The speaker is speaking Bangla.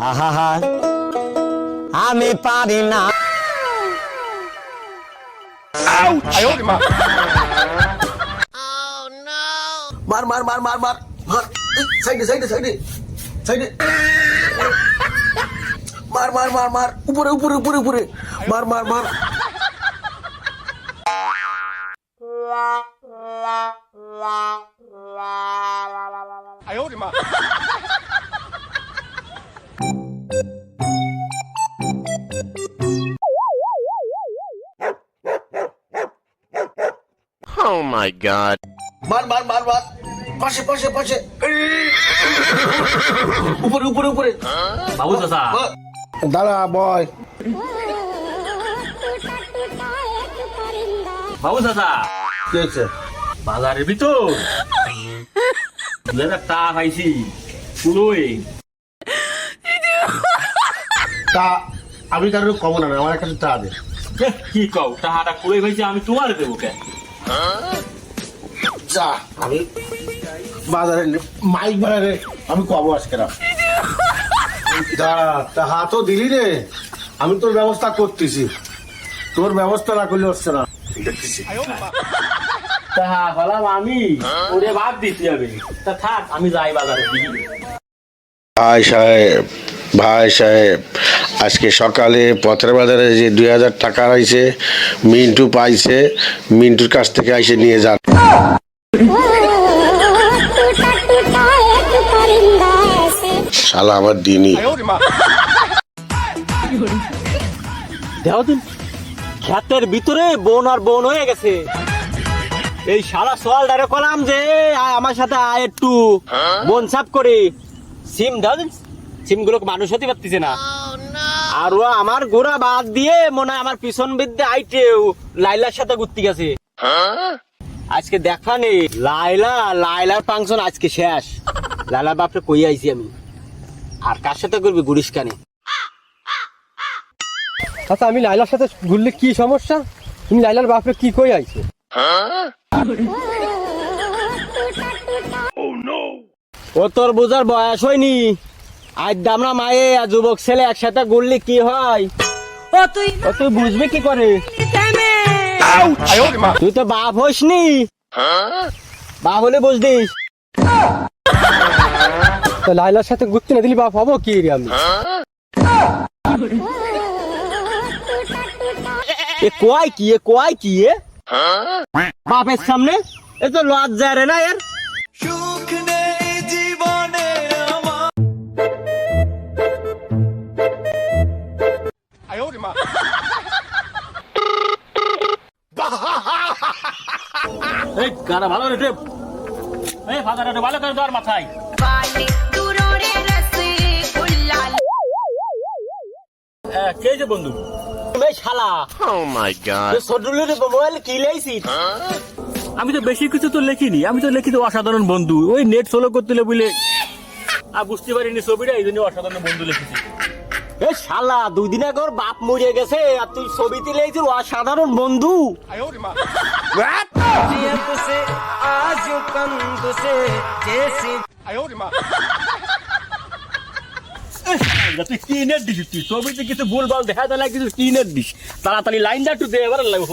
আহা আমি পারি না। মার মার মার মার মার মার সাইডে সাইডে সাইডে সাইডে মার মার মার মার উপরে উপরে উপরে উপরে মার মার মার Oh my god. মার মার মার মার পাশে পাশে পাশে উপরে উপরে উপরে বাবু চাচা দাঁড়া বয় বাবু চাচা কি হয়েছে বাজারের ভিতর টা খাইছি পুরোই তা আমি কারোর কম না আমার একটা চা দে কি কও টাহাটা পুরোই খাইছি আমি তোমার দেবো কে যা আমি বাজারে মাইক বাজারে আমি কব আজকে না দাঁড়া তা হাতও দিলি রে আমি তোর ব্যবস্থা করতেছি তোর ব্যবস্থা না করলে হচ্ছে না দেখতেছি টাহা হলাম আমি ওরে বাদ দিতে হবে তা থাক আমি যাই বাজারে দিই ভাই সাহেব আজকে সকালে পথের বাজারে যে 2000 টাকা আইছে মিন্টু পাইছে, মিন্টুর কাছ থেকে আইসে নিয়ে যান। শালা আমার দিনই দেখো তুমি ক্ষেতের ভিতরে বোন আর বোন হয়ে গেছে। এই সারা সোয়াল ডারে কলাম যে আয় আমার সাথে আয় একটু বোন সাফ করে সিম দাও দিন, সিম গুলো মানুষ হতে পারতেছে না। আর ও আমার গোড়া বাদ দিয়ে মনে হয় আমার পিছন বিদ্যে আইটেও লাইলার সাথে ঘুরতে গেছে। আজকে দেখা নেই লাইলার ফাংশন আজকে শেষ। লাইলার বাপরে কই আইছি আমি, আর কার সাথে করবি গুড়িস কানে। আচ্ছা আমি লাইলার সাথে ঘুরলে কি সমস্যা? তুমি লাইলার বাপরে কি কই আইছে? ও তোর বোঝার বয়স হয়নি। আজ দামরা মায়ে আর যুবক ছেলে একসাথে ঘুরলে কি হয় ও তুই বুঝবি কি করে? তুই তো বাপ হইসনি, বাপ হলে বুঝদিস। তো লাইলার সাথে ঘুরতে না দিলি বাপ হবো কি রে আমি? এ কয় কি এ বাপের সামনে এ তো লজ্জা রে না এর। এই গানা ভালো রে টেপ, এই ফাদারটা ভালো করে দর মাথায়। কে যে বন্ধু এই শালা? Oh my god. সদরুলের মোবাইল কি লাইছিস? আমি তো বেশি কিছু তো লিখিনি, আমি তো লিখি তো অসাধারণ বন্ধু। ওই নেট ফলো করতে বলে আর বুঝতে পারিনি ছবিটা, এই জন্য অসাধারণ বন্ধু লিখেছি। এ শালা 2 দিন আগে ওর বাপ মরে গেছে আর তুই ছবিতে লিখছিস অসাধারণ বন্ধু। তুই কি নেট দিস? তুই ছবিতে কিছু ভুল ভাল দেখা যায় না, কিছু কি নেট দিস? তাড়াতাড়ি লাইনটা একটু দে, এবার লাগবে।